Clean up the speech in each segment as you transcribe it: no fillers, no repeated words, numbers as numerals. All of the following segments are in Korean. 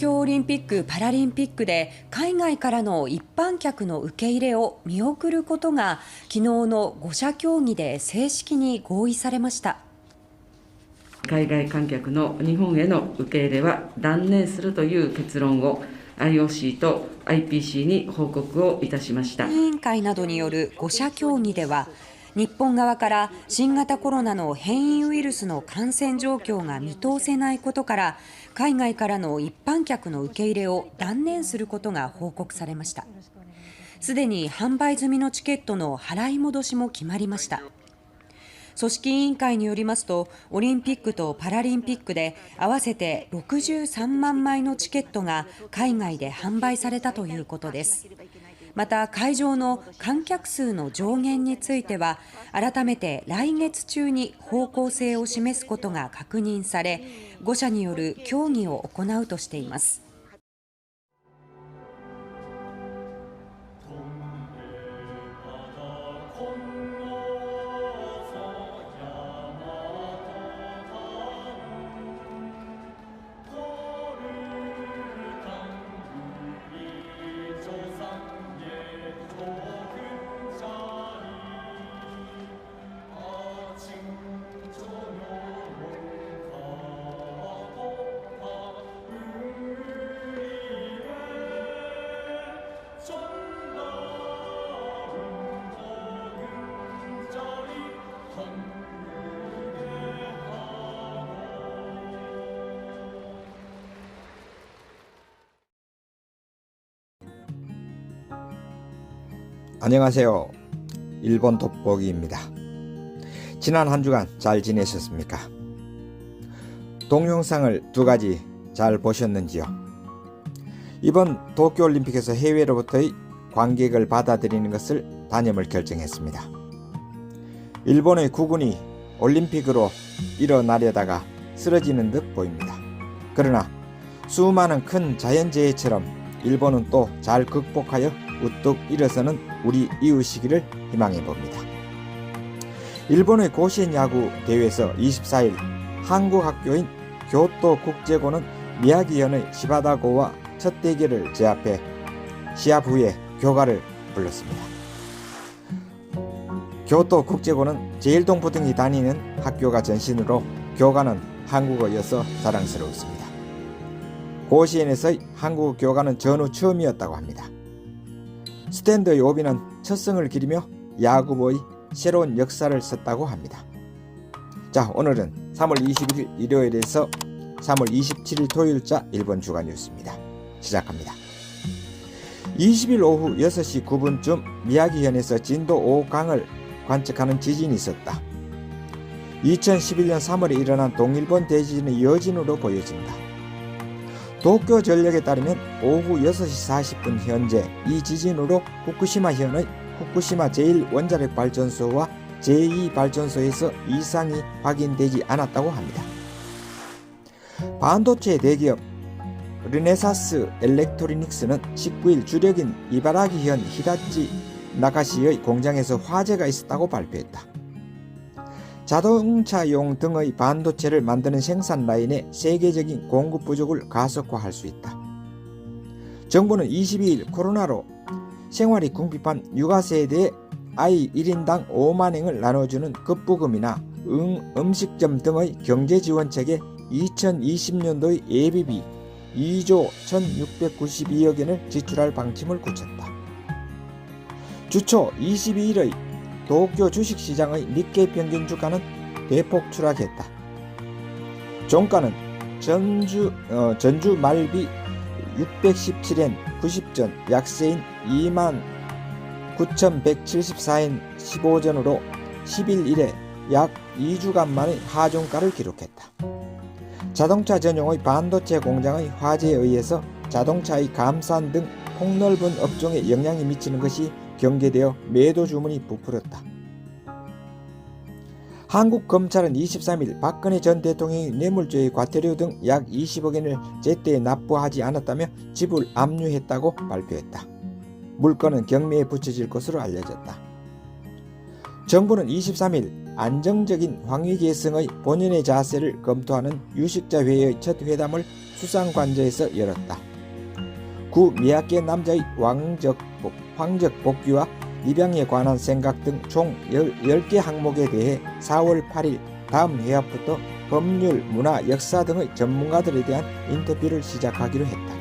京オリンピック・パラリンピックで海外からの一般客の受け入れを見送ることが昨日の5者協議で正式に合意されました。海外観客の日本への受け入れは断念するという結論を IOC と IPC に報告をいたしました。委員会などによる5者協議では、日本側から新型コロナの変異ウイルスの感染状況が見通せないことから海外からの一般客の受け入れを断念することが報告されました。すでに販売済みのチケットの払い戻しも決まりました。組織委員会によりますと、オリンピックとパラリンピックで合わせて63万枚のチケットが海外で販売されたということです。また、会場の観客数の上限については改めて来月中に方向性を示すことが確認され、5者による協議を行うとしています。안녕하세요. 일본 돋보기입니다. 지난 한 주간 잘 지내셨습니까? 동영상을 두 가지 잘 보셨는지요? 이번 도쿄올림픽에서 해외로부터의 관객을 받아들이는 것을 단념을 결정했습니다. 일본의 국군이 올림픽으로 일어나려다가 쓰러지는 듯 보입니다. 그러나 수많은 큰 자연재해처럼 일본은 또 잘 극복하여 우뚝 일어서는 우리 이웃이기를 희망해봅니다. 일본의 고시엔 야구 대회에서 24일 한국 학교인 교토국제고는 미야기현의 시바다고와 첫 대결을 제압해 시합 후에 교가를 불렀습니다. 교토국제고는 제일동부 등이 다니는 학교가 전신으로 교가는 한국어여서 자랑스러웠습니다. 고시엔에서의 한국 교가는 전후 처음이었다고 합니다. 스탠드의 오비는 첫 승을 기리며 야구부의 새로운 역사를 썼다고 합니다. 자, 오늘은 3월 21일 일요일에서 3월 27일 토요일자 일본 주간 뉴스입니다. 시작합니다. 20일 오후 6시 9분쯤 미야기현에서 진도 5강을 관측하는 지진이 있었다. 2011년 3월에 일어난 동일본 대지진의 여진으로 보여진다. 도쿄전력에 따르면 오후 6시 40분 현재 이 지진으로 후쿠시마현의 후쿠시마 제1원자력발전소와 제2발전소에서 이상이 확인되지 않았다고 합니다. 반도체 대기업 르네사스 엘렉트로닉스는 19일 주력인 이바라기현 히다치 나카시의 공장에서 화재가 있었다고 발표했다. 자동차용 등의 반도체를 만드는 생산 라인의 세계적인 공급 부족을 가속화할 수 있다. 정부는 22일 코로나로 생활이 궁핍한 육아세에 대해 아이 1인당 5만엔을 나눠주는 급부금이나 음식점 등의 경제지원책에 2020년도의 예비비 2조 1692억엔을 지출할 방침을 굳혔다. 주초 22일의 도쿄 주식시장의 니케이 평균 주가는 대폭 추락했다. 종가는 전주 말비 617엔 90전, 약세인 29,174엔 15전으로 10일 이래 약 2주간 만에 하종가를 기록했다. 자동차 전용의 반도체 공장의 화재에 의해서 자동차의 감산 등 폭넓은 업종에 영향이 미치는 것이 경계되어 매도 주문이 부풀었다. 한국 검찰은 23일 박근혜 전 대통령의 뇌물죄의 과태료 등 약 20억엔을 제때에 납부하지 않았다며 지불 압류했다고 발표했다. 물건은 경매에 붙여질 것으로 알려졌다. 정부는 23일 안정적인 황위 계승의 본연의 자세를 검토하는 유식자 회의의 첫 회담을 수상관저에서 열었다. 구 미야케 남자의 황적 복귀와 입양에 관한 생각 등 총 10개 항목에 대해 4월 8일 다음 회합부터 법률, 문화, 역사 등의 전문가들에 대한 인터뷰를 시작하기로 했다.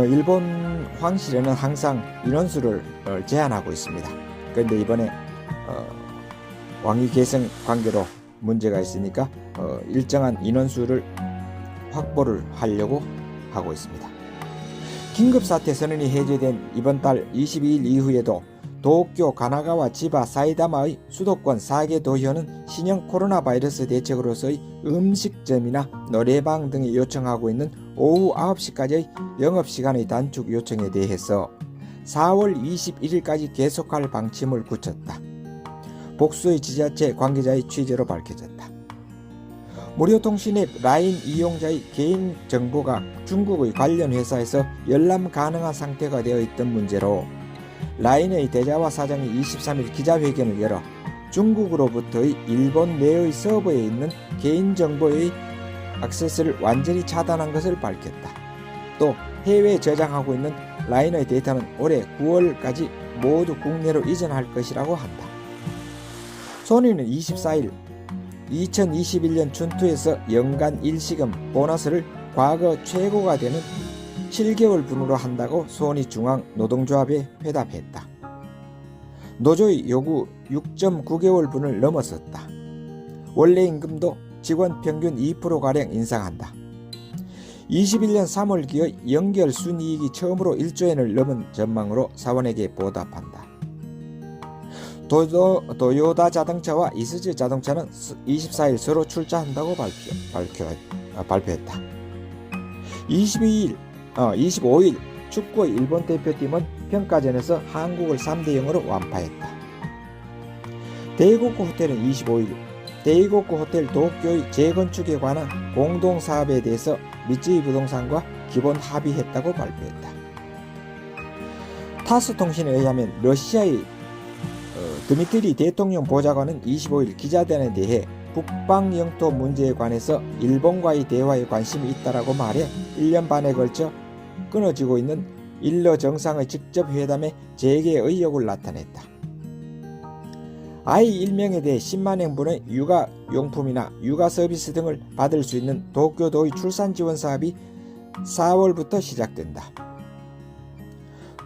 일본 황실에는 항상 인원수를 제한하고 있습니다. 그런데 이번에 왕위 계승 관계로 문제가 있으니까 일정한 인원수를 확보를 하려고 하고 있습니다. 긴급사태 선언이 해제된 이번 달 22일 이후에도 도쿄, 가나가와, 지바, 사이다마의 수도권 4개 도현은 신형 코로나 바이러스 대책으로서의 음식점이나 노래방 등에 요청하고 있는 오후 9시까지의 영업시간의 단축 요청에 대해서 4월 21일까지 계속할 방침을 굳혔다. 복수의 지자체 관계자의 취재로 밝혀졌다. 무료통신앱 라인 이용자의 개인정보가 중국의 관련 회사에서 열람 가능한 상태가 되어 있던 문제로 라인의 대자와 사장이 23일 기자회견을 열어 중국으로부터의 일본 내의 서버에 있는 개인정보의 액세스를 완전히 차단한 것을 밝혔다. 또 해외에 저장하고 있는 라인의 데이터는 올해 9월까지 모두 국내로 이전할 것이라고 한다. 소니는 24일 2021년 춘투에서 연간 일시금 보너스를 과거 최고가 되는 7개월 분으로 한다고 소니 중앙 노동조합에 회답했다. 노조의 요구 6.9개월 분을 넘어섰다. 원래 임금도 직원 평균 2%가량 인상한다. 21년 3월 기의 연결 순이익이 처음으로 1조엔을 넘은 전망으로 사원에게 보답한다. 도요다 자동차와 이스즈 자동차는 24일 서로 출자한다고 발표했다. 25일 축구의 일본 대표팀은 평가전에서 한국을 3대0으로 완파했다. 데이고쿠 호텔은 25일 데이고쿠 호텔 도쿄의 재건축에 관한 공동사업에 대해서 미쯔이 부동산과 기본 합의했다고 발표했다. 타스 통신에 의하면 러시아의 드미트리 대통령 보좌관은 25일 기자단에 대해 북방 영토 문제에 관해서 일본과의 대화에 관심이 있다라고 말해 1년 반에 걸쳐 끊어지고 있는 일러 정상의 직접 회담에 재개 의욕을 나타냈다. 아이 1명에 대해 10만 엔분의 육아용품이나 육아서비스 등을 받을 수 있는 도쿄도의 출산지원 사업이 4월부터 시작된다.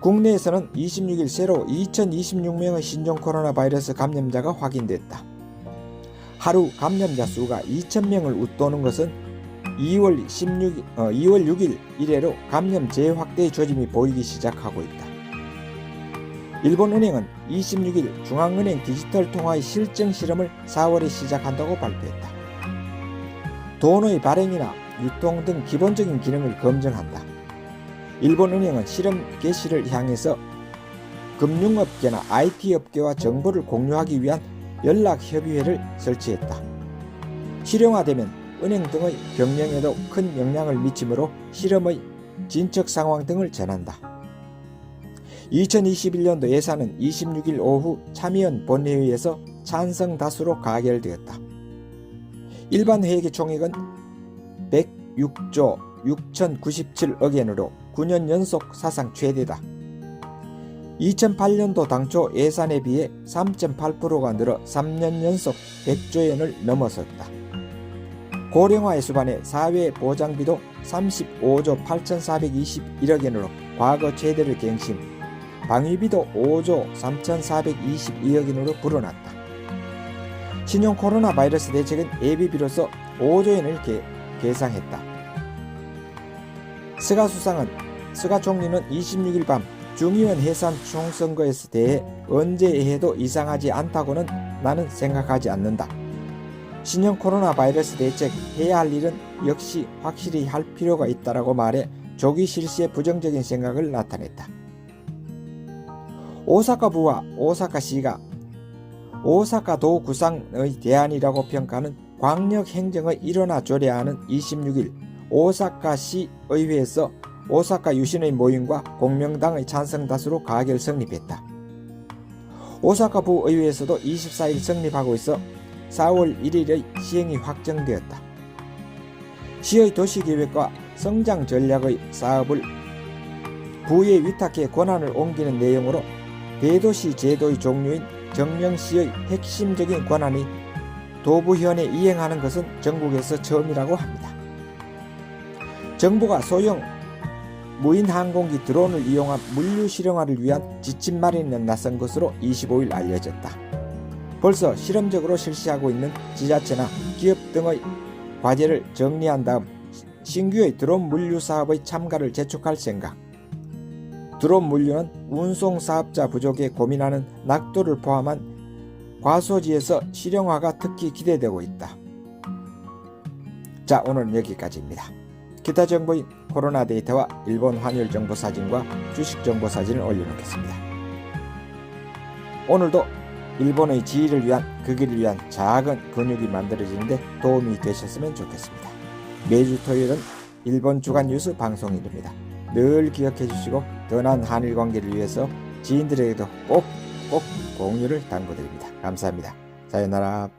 국내에서는 26일 새로 2026명의 신종 코로나 바이러스 감염자가 확인됐다. 하루 감염자 수가 2,000명을 웃도는 것은 2월 6일 이래로 감염 재확대의 조짐이 보이기 시작하고 있다. 일본은행은 26일 중앙은행 디지털 통화의 실증 실험을 4월에 시작한다고 발표했다. 돈의 발행이나 유통 등 기본적인 기능을 검증한다. 일본은행은 실험 개시를 향해서 금융업계나 IT업계와 정보를 공유하기 위한 연락협의회를 설치했다. 실용화되면 은행 등의 경영에도 큰 영향을 미치므로 실험의 진척 상황 등을 전한다. 2021년도 예산은 26일 오후 참의원 본회의에서 찬성 다수로 가결되었다. 일반 회계 총액은 106조 6,097억 엔으로 9년 연속 사상 최대다. 2008년도 당초 예산에 비해 3.8%가 늘어 3년 연속 100조 엔을 넘어섰다. 고령화의 수반에 사회보장비도 35조 8,421억 엔으로 과거 최대를 갱신, 방위비도 5조 3,422억 엔으로 불어났다. 신형 코로나 바이러스 대책은 예비비로서 5조 엔을 계상했다. 스가 총리는 26일 밤 중의원 해산 총선거에 대해 언제 해도 이상하지 않다고는 나는 생각하지 않는다. 신형 코로나 바이러스 대책 해야 할 일은 역시 확실히 할 필요가 있다라고 말해 조기 실시에 부정적인 생각을 나타냈다. 오사카부와 오사카시가 오사카도 구상의 대안이라고 평가하는 광역행정의 일원화 조례안은 26일 오사카시 의회에서 오사카 유신의 모임과 공명당의 찬성 다수로 가결 성립했다. 오사카부 의회에서도 24일 성립하고 있어 4월 1일의 시행이 확정되었다. 시의 도시계획과 성장 전략의 사업을 부에 위탁해 권한을 옮기는 내용으로 대도시 제도의 종류인 정명시의 핵심적인 권한이 도부현에 이행하는 것은 전국에서 처음이라고 합니다. 정부가 소형 무인 항공기 드론을 이용한 물류 실용화를 위한 지침 마련에 나선 것으로 25일 알려졌다. 벌써 실험적으로 실시하고 있는 지자체나 기업 등의 과제를 정리한 다음 신규의 드론 물류 사업의 참가를 재촉할 생각. 드론 물류는 운송 사업자 부족에 고민하는 낙도를 포함한 과소지에서 실용화가 특히 기대되고 있다. 자, 오늘은 여기까지입니다. 기타 정보인 코로나 데이터와 일본 환율 정보 사진과 주식 정보 사진을 올려놓겠습니다. 오늘도 일본의 지위를 위한 그 길을 위한 작은 근육이 만들어지는데 도움이 되셨으면 좋겠습니다. 매주 토요일은 일본 주간 뉴스 방송일입니다. 늘 기억해 주시고 더 나은 한일 관계를 위해서 지인들에게도 꼭 공유를 당부드립니다. 감사합니다. 사요나라.